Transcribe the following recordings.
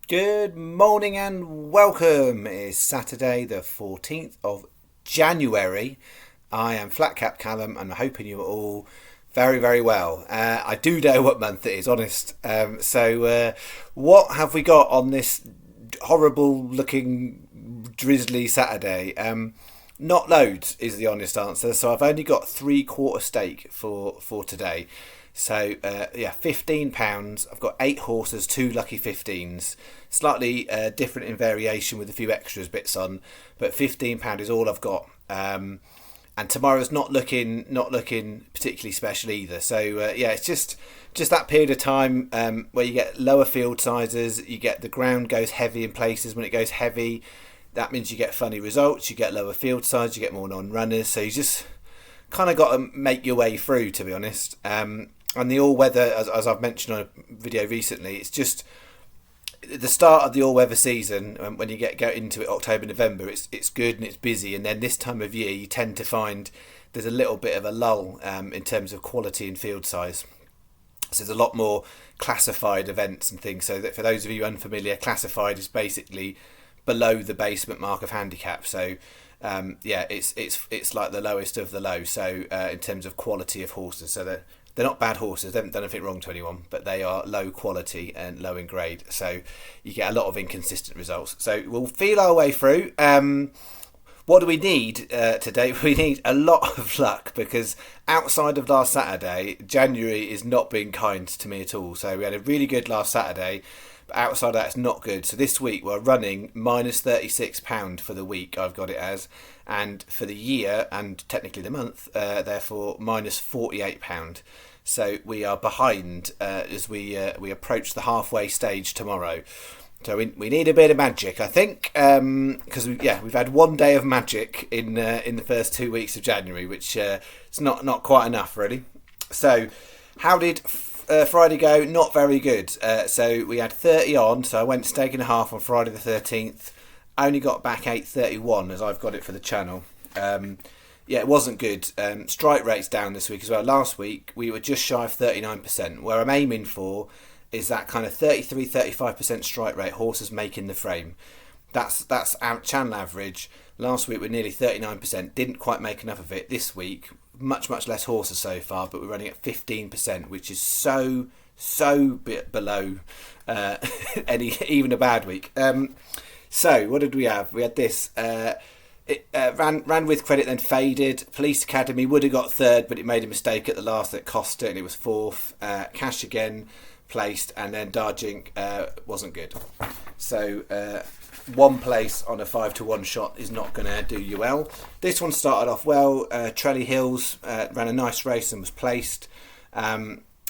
Good morning and welcome. It is Saturday, the 14th of January. I am Flatcap Callum and I'm hoping you are all very, very well. I do know what month it is, honest. What have we got on this horrible looking drizzly Saturday? Not loads is the honest answer. So I've only got 3/4 stake for today. So £15. I've got 8 horses, 2 lucky 15s. Slightly different in variation with a few extras bits on, but £15 is all I've got. And tomorrow's not looking particularly special either. So it's just that period of time where you get lower field sizes. You get the ground goes heavy in places. When it goes heavy, that means you get funny results. You get lower field size. You get more non-runners. So you just kind of got to make your way through, to be honest. And the all-weather, as I've mentioned on a video recently, it's just the start of the all-weather season. When you go into it, October, November, it's good and it's busy. And then this time of year, you tend to find there's a little bit of a lull in terms of quality and field size. So there's a lot more classified events and things. So that for those of you unfamiliar, classified is basically below the basement mark of handicap. So it's like the lowest of the low. So in terms of quality of horses, so that they're not bad horses. They haven't done anything wrong to anyone, but they are low quality and low in grade. So you get a lot of inconsistent results. So we'll feel our way through. What do we need today? We need a lot of luck because outside of last Saturday, January is not being kind to me at all. So we had a really good last Saturday, but outside of that, it's not good. So this week we're running minus £36 for the week. I've got it as, and for the year and technically the month, therefore minus £48. So we are behind as we approach the halfway stage tomorrow. So we need a bit of magic, I think, because we've had one day of magic in the first 2 weeks of January, which is not quite enough really. So how did Friday go? Not very good. So we had 30 on, so I went stake and a half on Friday the 13th. I only got back 8.31 as I've got it for the channel. It wasn't good. Strike rate's down this week as well. Last week we were just shy of 39%. Where I'm aiming for is that kind of 33-35% strike rate, horses making the frame. That's our channel average. Last week we're nearly 39%. Didn't quite make enough of it. This week, much less horses so far, but we're running at 15%, which is so bit below even a bad week. So what did we have? We had this. It ran with credit, then faded. Police Academy would have got third, but it made a mistake at the last that cost it, and it was fourth. Cash again placed, and then Darjink wasn't good. So one place on a 5-1 shot is not going to do you well. This one started off well. Trelly Hills ran a nice race and was placed.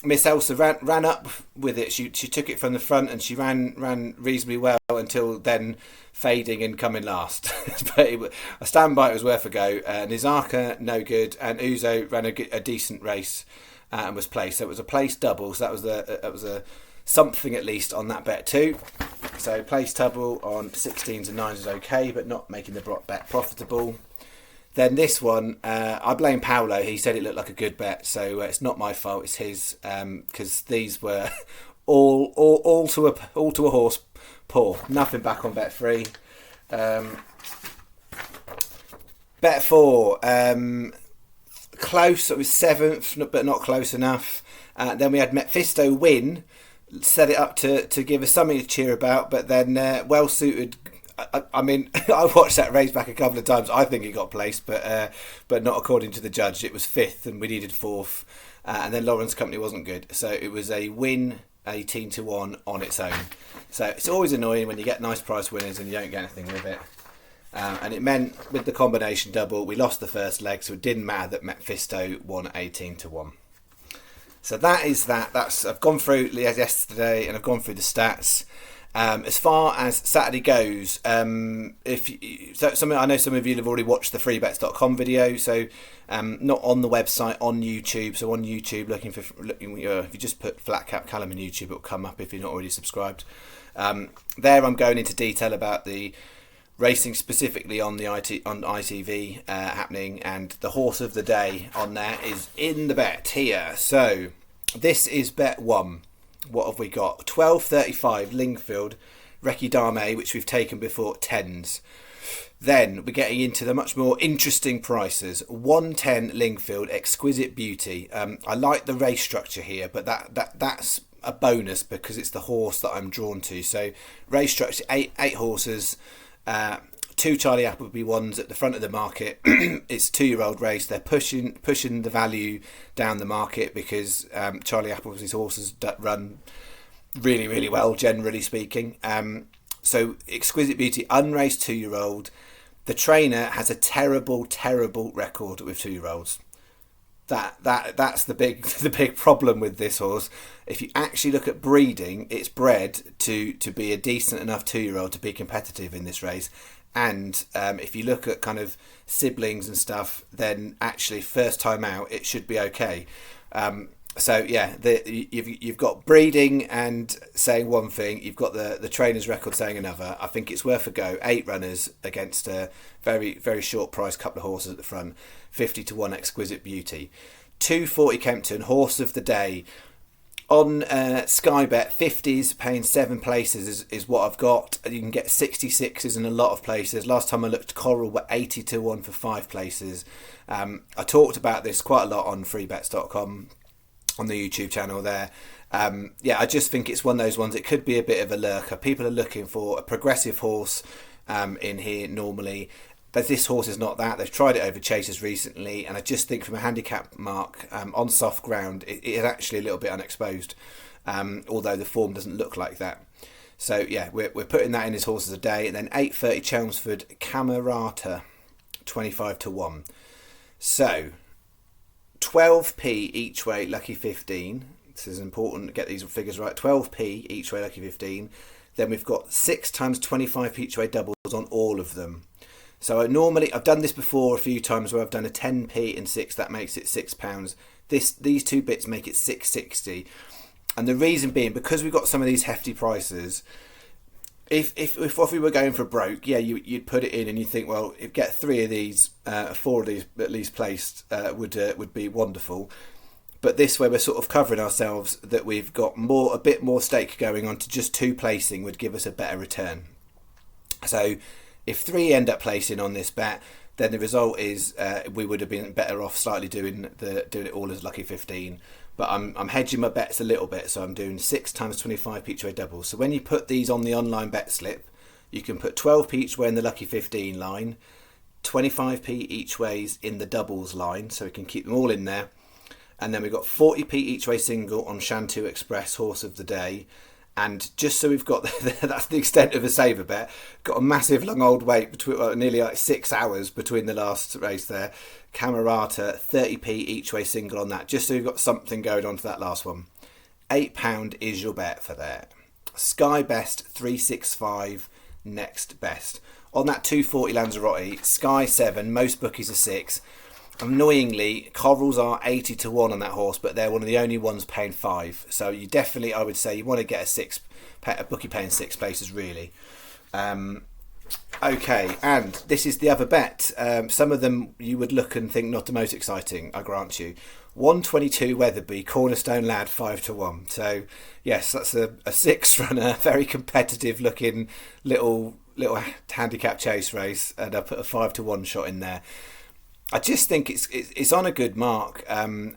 Miss Elsa ran up with it. She took it from the front and she ran reasonably well until then fading and coming last. But a stand by it was worth a go. Nizaka no good, and Uzo ran a decent race and was placed. So it was a place double. So that was a something at least on that bet too. So place double on 16s and 9s is okay, but not making the bet profitable. Then this one, I blame Paolo. He said it looked like a good bet, so it's not my fault. It's his, because these were all to a horse poor. Nothing back on bet 3. Bet 4, close. It was 7th, but not close enough. Then we had Mephisto win, set it up to give us something to cheer about, but then well suited. I mean, I watched that race back a couple of times. I think it got placed, but not according to the judge. It was 5th and we needed 4th. And then Lawrence Company wasn't good. So it was a win 18-1 on its own. So it's always annoying when you get nice price winners and you don't get anything with it. And it meant with the combination double, we lost the first leg. So it didn't matter that Mephisto won 18-1. So that is that. I've gone through yesterday and I've gone through the stats. As far as Saturday goes, something I know some of you have already watched the freebets.com video, so not on the website, on YouTube. So on YouTube, if you just put Flatcap Callum in YouTube, it will come up if you're not already subscribed. There, I'm going into detail about the racing specifically on the on ITV happening, and the horse of the day on there is in the bet here. So this is bet 1. What have we got? 12.35 Lingfield, Recce Dame, which we've taken before, tens. Then we're getting into the much more interesting prices. 110 Lingfield, Exquisite Beauty. I like the race structure here, but that's a bonus because it's the horse that I'm drawn to. So race structure, eight horses, two Charlie Appleby ones at the front of the market. It's a 2-year-old race. They're pushing the value down the market because Charlie Appleby's horses run really, really well, generally speaking. So Exquisite Beauty, unraced 2-year-old. The trainer has a terrible record with 2-year-olds. That's the big problem with this horse. If you actually look at breeding, it's bred to be a decent enough 2-year-old to be competitive in this race. And if you look at kind of siblings and stuff, then actually first time out, it should be okay. So yeah, you've got breeding and saying one thing, you've got the trainer's record saying another. I think it's worth a go. 8 runners against a very, very short price couple of horses at the front. 50-1 Exquisite Beauty. 240 Kempton, horse of the day. On Sky Bet, 50s paying 7 places is what I've got. You can get 66s in a lot of places. Last time I looked, Coral were 80-1 for 5 places. I talked about this quite a lot on freebets.com. on the YouTube channel there. I just think it's one of those ones, it could be a bit of a lurker. People are looking for a progressive horse in here normally. But this horse is not that. They've tried it over chasers recently, and I just think from a handicap mark on soft ground, it is actually a little bit unexposed, although the form doesn't look like that. So yeah, we're putting that in as horses a day. And then 8.30 Chelmsford, Camerata, 25-1. So 12p each way, lucky 15. This is important to get these figures right. 12p each way, lucky 15. Then we've got 6 times 25p each way doubles on all of them. So I've done this before a few times where I've done a 10p and 6. That makes it £6. These two bits make it 6.60. And the reason being, because we've got some of these hefty prices, if we were going for broke, yeah, you'd put it in and you think, well, if get 3 of these, 4 of these at least placed would be wonderful. But this way we're sort of covering ourselves that we've got a bit more stake going on to just 2 placing would give us a better return. So if 3 end up placing on this bet, then the result is we would have been better off slightly doing it all as lucky 15. But I'm hedging my bets a little bit, so I'm doing 6 times 25p each way doubles. So when you put these on the online bet slip, you can put 12p each way in the lucky 15 line, 25p each ways in the doubles line, so we can keep them all in there. And then we've got 40p each way single on Shantou Express, horse of the day. And just so we've got, that's the extent of a saver bet, got a massive long old wait, between nearly like 6 hours between the last race there. Camerata, 30p each way single on that, just so you've got something going on to that last one. £8 is your bet for that. Sky Best 365, next best. On that 240 Lanzarote, Sky 7, most bookies are 6. Annoyingly, Corals are 80-1 on that horse, but they're one of the only ones paying 5. So you definitely, I would say, you want to get a bookie paying 6 places really. Okay, and this is the other bet. Some of them you would look and think not the most exciting, I grant you. 122 Wetherby, Cornerstone Lad, 5-1. So yes, that's a 6 runner, very competitive looking little handicap chase race, and I put a 5-1 shot in there. I just think it's on a good mark, and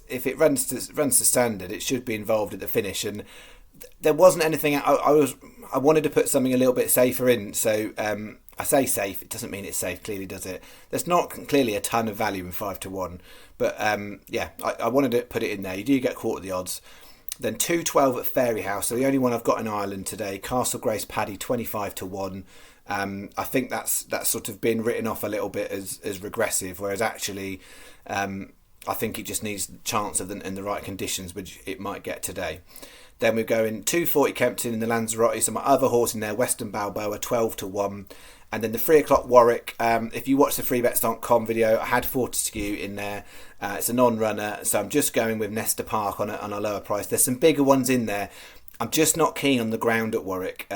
if it runs to standard, it should be involved at the finish. And there wasn't anything. I wanted to put something a little bit safer in. So I say safe. It doesn't mean it's safe. Clearly, does it? There's not clearly a ton of value in 5-1, but I wanted to put it in there. You do get quarter the odds. Then 212 at Fairy House. So the only one I've got in Ireland today. Castle Grace Paddy 25-1. I think that's sort of been written off a little bit as regressive, whereas actually I think it just needs the chance of in the right conditions, which it might get today. Then we're going 240 Kempton in the Lanzarote, so my other horse in there, Western Balboa, 12-1. And then the 3 o'clock Warwick, if you watch the freebets.com video, I had Fortescue in there. It's a non-runner, so I'm just going with Nesta Park on a lower price. There's some bigger ones in there. I'm just not keen on the ground at Warwick.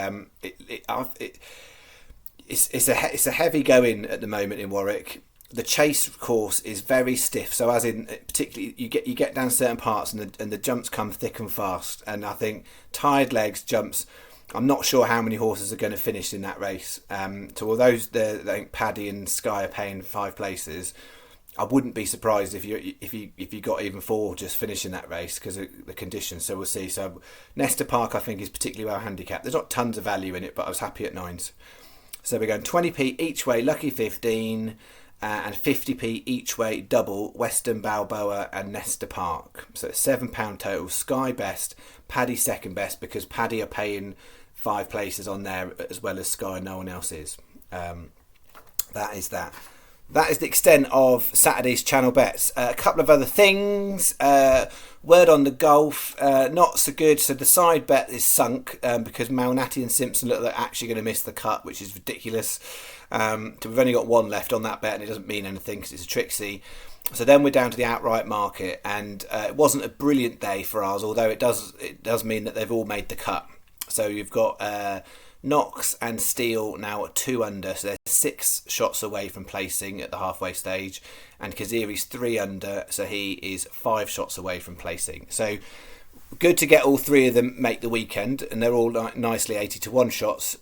It's a heavy going at the moment in Warwick. the chase course is very stiff. So as in, particularly you get down certain parts and the jumps come thick and fast. And I think tired legs jumps. I'm not sure how many horses are going to finish in that race. So although I think Paddy and Sky are paying 5 places, I wouldn't be surprised if you got even 4 just finishing that race because of the conditions. So we'll see. So Nesta Park I think is particularly well handicapped. There's not tons of value in it, but I was happy at 9s. So we're going 20p each way, Lucky 15. And 50p each way double Western Balboa and Nesta Park. So it's £7 total. Sky best, Paddy second best because Paddy are paying 5 places on there as well as Sky. No one else is. That is that. That is the extent of Saturday's channel bets. A couple of other things. Word on the golf, not so good. So the side bet is sunk because Malnati and Simpson look like they're actually going to miss the cut, which is ridiculous. So we've only got 1 left on that bet, and it doesn't mean anything because it's a Trixie. So then we're down to the outright market, and it wasn't a brilliant day for ours, although it does mean that they've all made the cut. So you've got Knox and Steele now at 2 under, so they're 6 shots away from placing at the halfway stage, and Kaziri's 3 under, so he is 5 shots away from placing. So good to get all 3 of them make the weekend, and they're all nicely 80-1 shots.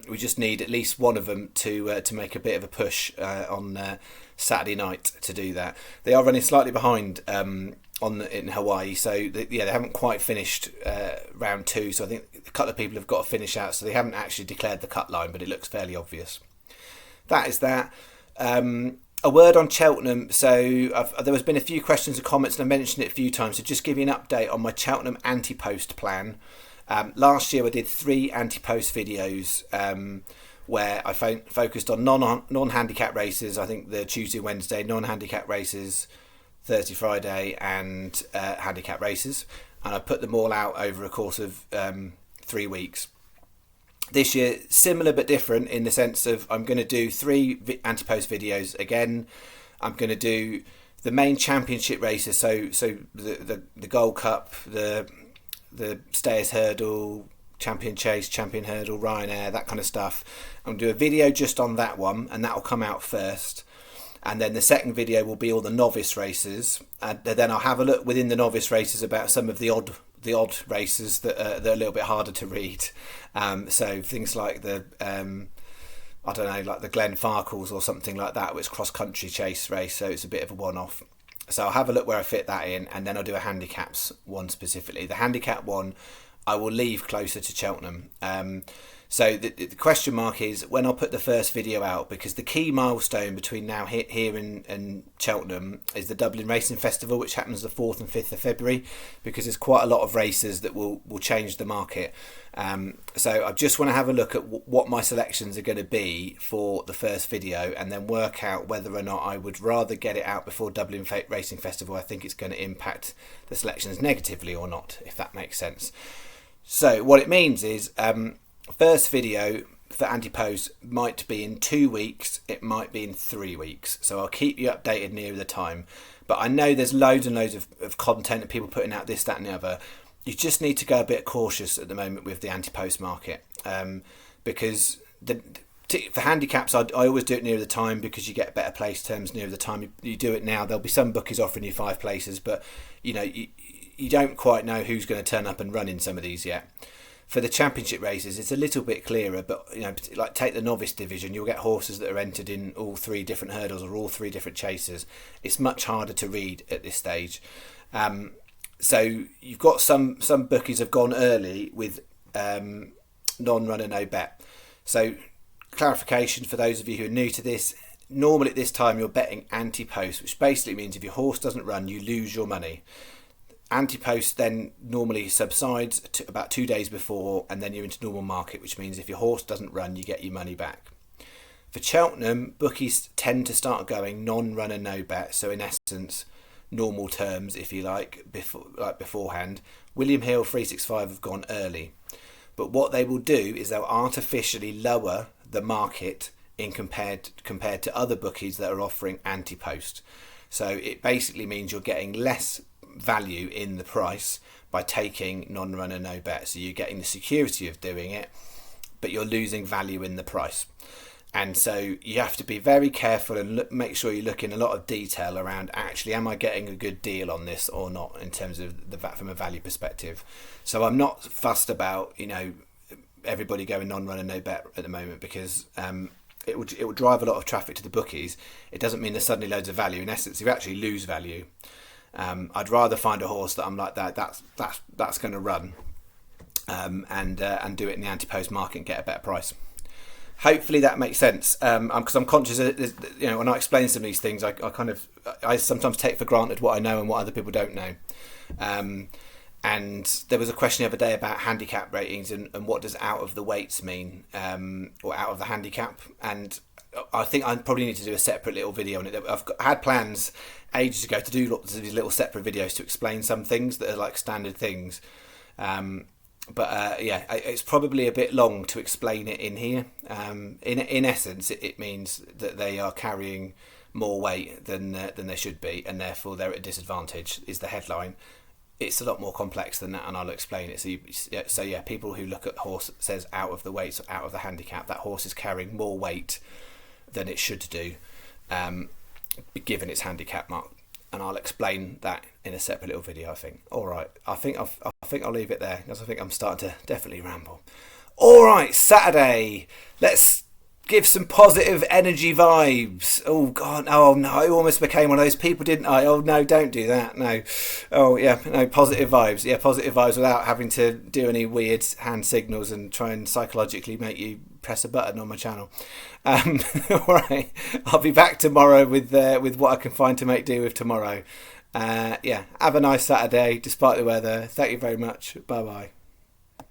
We just need at least one of them to make a bit of a push on Saturday night to do that. They are running slightly behind in Hawaii, so they haven't quite finished round 2. So I think a couple of people have got to finish out, so they haven't actually declared the cut line, but it looks fairly obvious. That is that. A word on Cheltenham. So there has been a few questions and comments, and I mentioned it a few times. So just give you an update on my Cheltenham anti-post plan. Last year I did 3 anti-post videos where I focused on non-handicap races. I think the Tuesday, Wednesday, non-handicap races, Thursday, Friday, and handicap races. And I put them all out over a course of 3 weeks. This year, similar but different in the sense of I'm going to do 3 anti-post videos again. I'm going to do the main championship races, so the Gold Cup, the Stayers Hurdle, Champion Chase, Champion Hurdle, Ryanair, that kind of stuff. I'm going to do a video just on that one, and that will come out first. And then the second video will be all the novice races, and then I'll have a look within the novice races about some of the odd races that are a little bit harder to read. So things like the like the Glen Farkles or something like that, which is cross-country chase race, so it's a bit of a one-off. So I'll have a look where I fit that in, and then I'll do a handicaps one specifically. The handicap one I will leave closer to Cheltenham. So the question mark is when I'll put the first video out, because the key milestone between now here and Cheltenham is the Dublin Racing Festival, which happens the 4th and 5th of February, because there's quite a lot of races that will change the market. So I just want to have a look at what my selections are going to be for the first video, and then work out whether or not I would rather get it out before Dublin Racing Festival. I think it's going to impact the selections negatively or not, if that makes sense. So what it means is first video for anti-post might be in 2 weeks, it might be in 3 weeks, so I'll keep you updated near the time. But I know there's loads and loads of content and people putting out this, that and the other. You just need to go a bit cautious at the moment with the anti-post market, because for handicaps I always do it near the time, because you get better place terms near the time you do it. Now there'll be some bookies offering you 5 places, but you don't quite know who's going to turn up and run in some of these yet. For the championship races, it's a little bit clearer, but like take the novice division, you'll get horses that are entered in all 3 different hurdles or all 3 different chases. It's much harder to read at this stage. So you've got some bookies have gone early with non-runner, no bet. So clarification for those of you who are new to this: normally at this time you're betting anti-post, which basically means if your horse doesn't run, you lose your money. Anti-post then normally subsides to about 2 days before, and then you're into normal market, which means if your horse doesn't run, you get your money back. For Cheltenham, bookies tend to start going non-runner, no bet, so in essence, normal terms, if you like, beforehand. William Hill 365 have gone early, but what they will do is they'll artificially lower the market in compared to other bookies that are offering anti-post. So it basically means you're getting less value in the price by taking non-runner, no bet. So you're getting the security of doing it, but you're losing value in the price. And so you have to be very careful and make sure you look in a lot of detail around actually, am I getting a good deal on this or not in terms of from a value perspective. So I'm not fussed about, everybody going non-run and no bet at the moment, because it will drive a lot of traffic to the bookies. It doesn't mean there's suddenly loads of value. In essence, you actually lose value. I'd rather find a horse that I'm like that's going to run, and do it in the anti-post market and get a better price. Hopefully that makes sense, because I'm conscious that, when I explain some of these things, I sometimes take for granted what I know and what other people don't know. And there was a question the other day about handicap ratings and what does out of the weights mean, or out of the handicap. And I think I probably need to do a separate little video on it. I had plans ages ago to do lots of these little separate videos to explain some things that are like standard things. But it's probably a bit long to explain it in here. In essence, it means that they are carrying more weight than they should be, and therefore they're at a disadvantage, is the headline. It's a lot more complex than that, and I'll explain it. So people who look at horse that says out of the weights or out of the handicap, that horse is carrying more weight than it should do, given its handicap mark. And I'll explain that in a separate little video, I think. All right, I think I'll leave it there, because I think I'm starting to definitely ramble. All right, Saturday. Let's give some positive energy vibes. Oh God, oh no, I almost became one of those people, didn't I? Oh no, don't do that. No. Oh yeah, no, positive vibes. Yeah, positive vibes without having to do any weird hand signals and try and psychologically make you press a button on my channel. All right, I'll be back tomorrow with what I can find to make do with tomorrow. Have a nice Saturday despite the weather. Thank you very much. Bye bye.